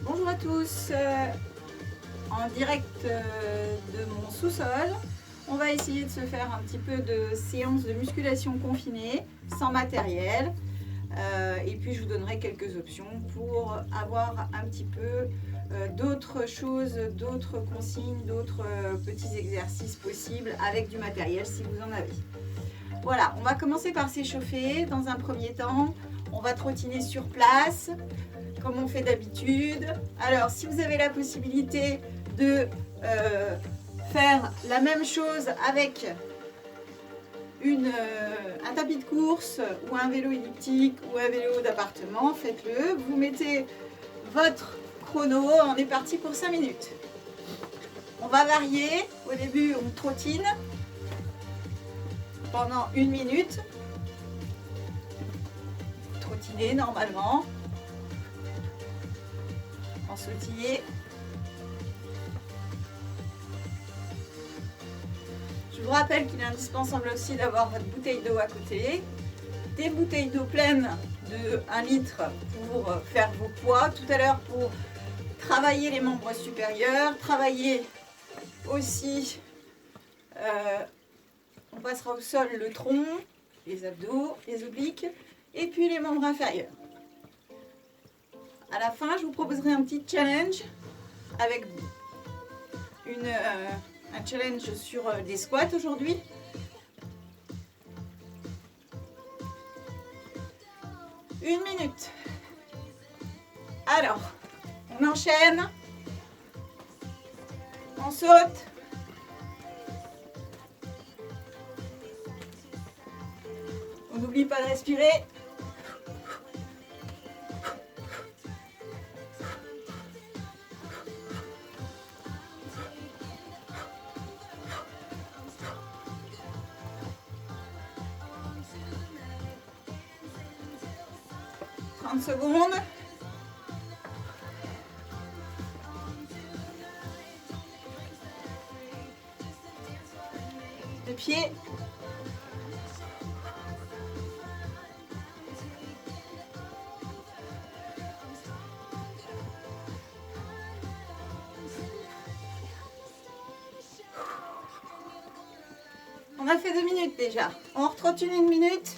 Bonjour à tous, en direct de mon sous-sol. On va essayer de se faire un petit peu de séance de musculation confinée, sans matériel. Et puis je vous donnerai quelques options pour avoir un petit peu d'autres choses, d'autres consignes, d'autres petits exercices possibles avec du matériel si vous en avez. Voilà, on va commencer par s'échauffer dans un premier temps. On va trottiner sur place, comme on fait d'habitude. Alors, si vous avez la possibilité de faire la même chose avec un tapis de course ou un vélo elliptique ou un vélo d'appartement, faites-le. Vous mettez votre chrono, on est parti pour 5 minutes. On va varier. Au début, on trottine pendant 1 minute. Trottiner normalement. En sautiller. Je vous rappelle qu'il est indispensable aussi d'avoir votre bouteille d'eau à côté. Des bouteilles d'eau pleines de 1 litre pour faire vos poids. Tout à l'heure pour travailler les membres supérieurs, travailler aussi, on passera au sol le tronc, les abdos, les obliques et puis les membres inférieurs. À la fin, je vous proposerai un petit challenge avec un challenge sur des squats aujourd'hui. Une minute. Alors, on enchaîne. On saute. On n'oublie pas de respirer. Secondes. De pied. On a fait 2 minutes déjà. On retrottine 1 minute.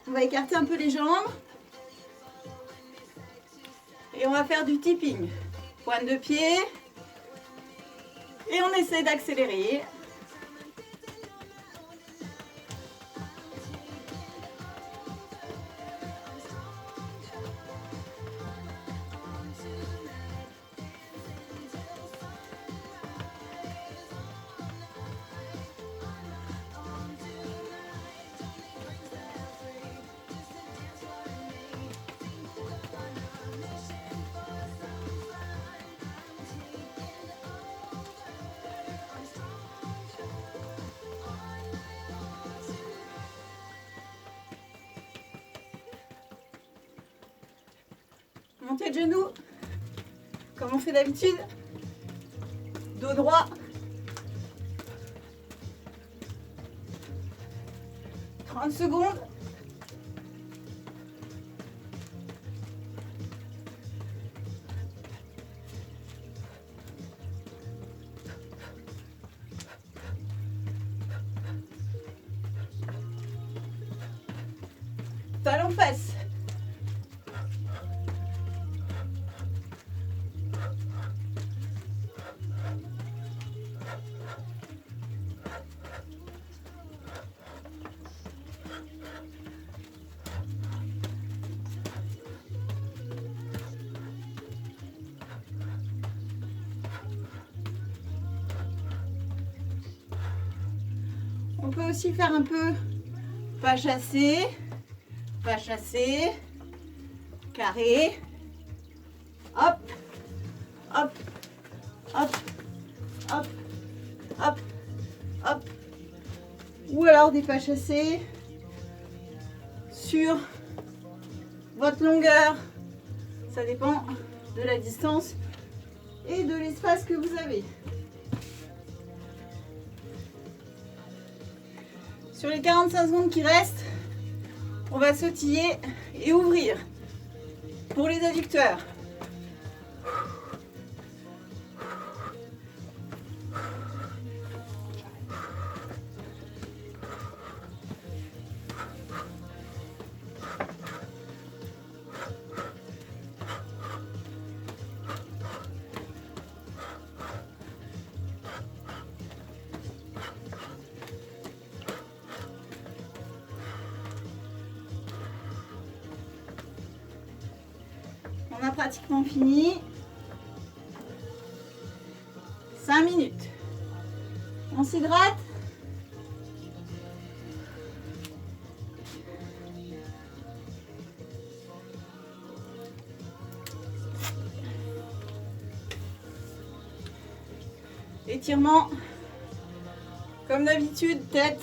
On va écarter un peu les jambes. Et on va faire du tipping. Pointe de pied. Et on essaie d'accélérer. Montez de genoux, comme on fait d'habitude. Dos droit. 30 secondes. Talon fesse. On peut aussi faire un peu pas chassé, carré, hop, hop, hop, hop, hop, hop, ou alors des pas chassés sur votre longueur, ça dépend de la distance et de l'espace que vous avez. Sur les 45 secondes qui restent, on va sautiller et ouvrir pour les adducteurs. On a pratiquement fini. 5 minutes. On s'hydrate. Étirement. Comme d'habitude, tête.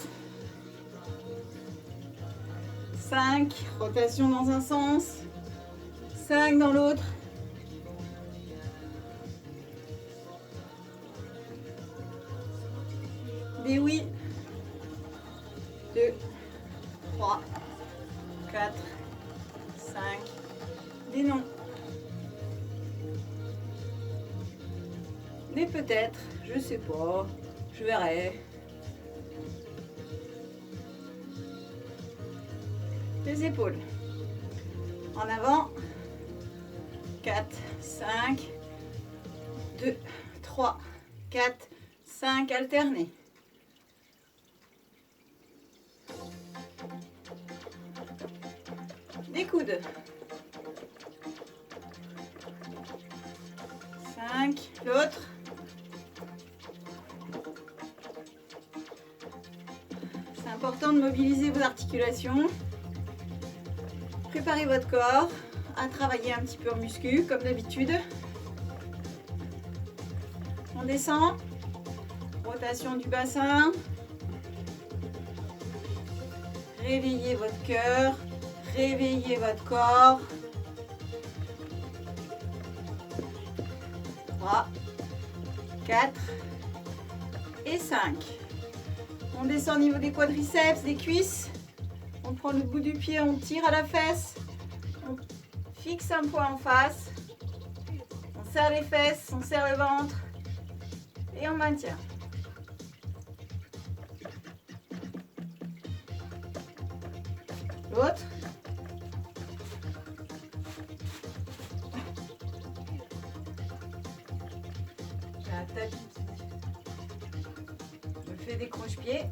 5. Rotation dans un sens. 5 dans l'autre. Des oui. 2, 3, 4, 5. Des non. Des peut-être. Je sais pas. Je verrai. Les épaules. En avant. 4, 5, 2, 3, 4, 5, alternés. Des coudes. 5, l'autre. C'est important de mobiliser vos articulations. Préparez votre corps à travailler un petit peu en muscu, comme d'habitude. On descend. Rotation du bassin. Réveillez votre cœur. Réveillez votre corps. 3, 4 et 5. On descend au niveau des quadriceps, des cuisses. On prend le bout du pied, on tire à la fesse. On fixe un poids en face. On serre les fesses, on serre le ventre. Et on maintient. L'autre. J'ai un tapis qui me fait des croche-pieds.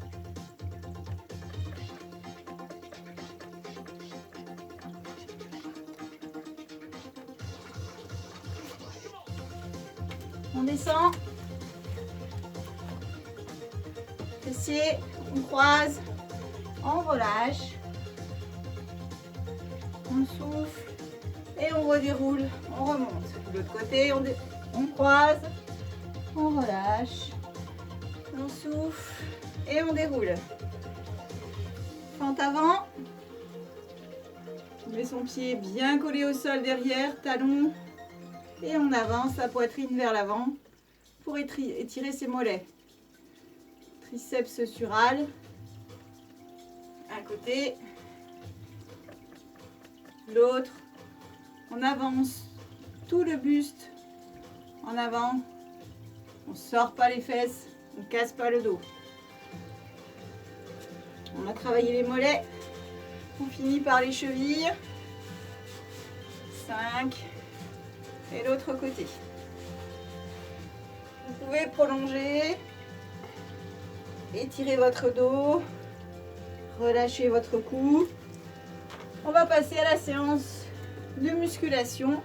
On descend. Fessiers, on croise, on relâche. On souffle et on redéroule, on remonte. De l'autre côté, on croise, on relâche, on souffle et on déroule. Fente avant. On met son pied bien collé au sol derrière, talon. Et on avance la poitrine vers l'avant pour étirer ses mollets. Triceps sural. Un côté. L'autre. On avance tout le buste en avant. On ne sort pas les fesses. On ne casse pas le dos. On a travaillé les mollets. On finit par les chevilles. 5. Et l'autre côté. Vous pouvez prolonger, étirer votre dos, relâcher votre cou. On va passer à la séance de musculation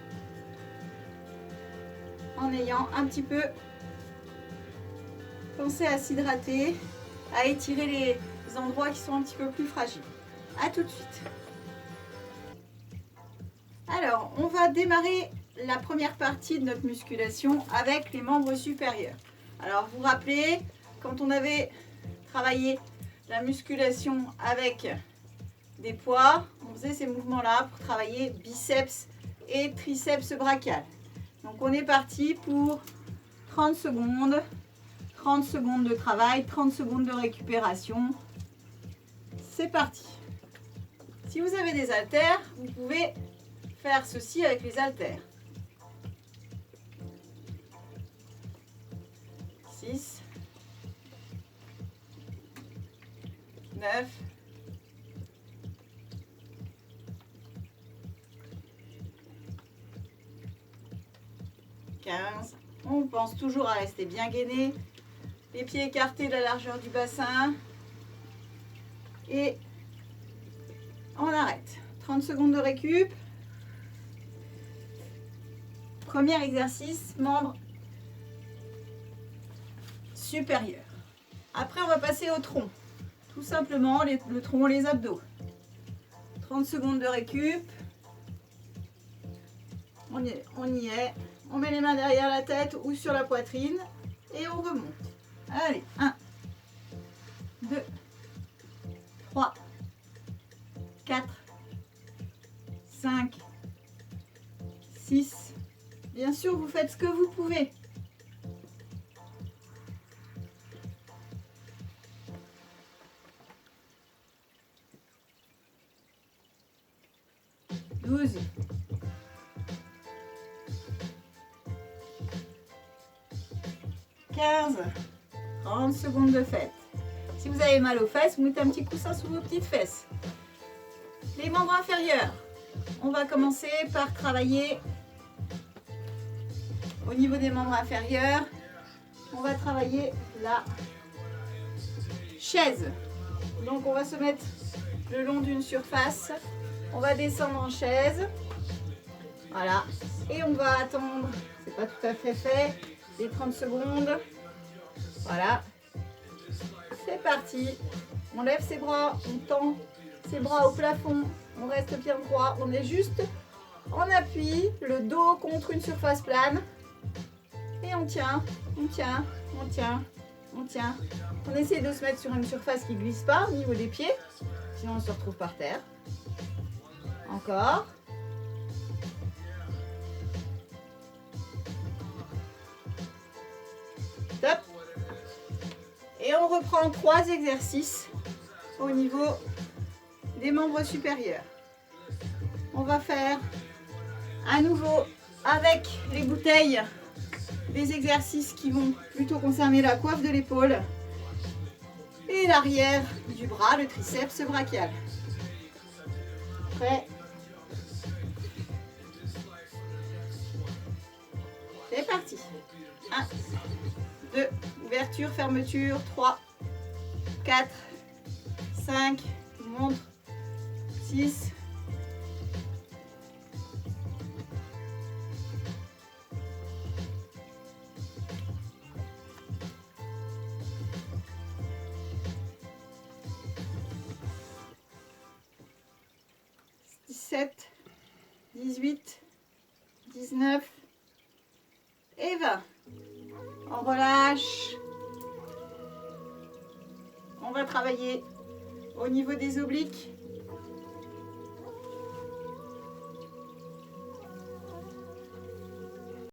en ayant un petit peu pensé à s'hydrater, à étirer les endroits qui sont un petit peu plus fragiles. A tout de suite. Alors, on va démarrer la première partie de notre musculation avec les membres supérieurs. Alors, vous vous rappelez, quand on avait travaillé la musculation avec des poids, on faisait ces mouvements-là pour travailler biceps et triceps brachial. Donc, on est parti pour 30 secondes. 30 secondes de travail, 30 secondes de récupération. C'est parti. Si vous avez des haltères, vous pouvez faire ceci avec les haltères. 6, 9, 15. On pense toujours à rester bien gainé. Les pieds écartés de la largeur du bassin. Et on arrête. 30 secondes de récup. Premier exercice, membre supérieur. Après, on va passer au tronc. Tout simplement, le tronc, les abdos. 30 secondes de récup. On y est. On met les mains derrière la tête ou sur la poitrine et on remonte. Allez, 1, 2, 3, 4, 5, 6. Bien sûr, vous faites ce que vous pouvez. 12. 15. 30 secondes de fête. Si vous avez mal aux fesses, vous mettez un petit coussin sous vos petites fesses. Les membres inférieurs. On va commencer par travailler au niveau des membres inférieurs. On va travailler la chaise. Donc on va se mettre le long d'une surface. On va descendre en chaise. Voilà. Et on va attendre, c'est pas tout à fait fait, les 30 secondes. Voilà. C'est parti. On lève ses bras, on tend ses bras au plafond. On reste bien droit. On est juste en appui, le dos contre une surface plane. Et on tient, on tient, on tient, on tient. On essaie de se mettre sur une surface qui ne glisse pas au niveau des pieds. Sinon on se retrouve par terre. Encore. Top. Et on reprend 3 exercices au niveau des membres supérieurs. On va faire à nouveau avec les bouteilles des exercices qui vont plutôt concerner la coiffe de l'épaule et l'arrière du bras, le triceps brachial. Prêt? C'est parti. 1, 2, ouverture, fermeture, 3, 4, 5, montre, 6, 17, 18, 19 et 20. On relâche. On va travailler au niveau des obliques.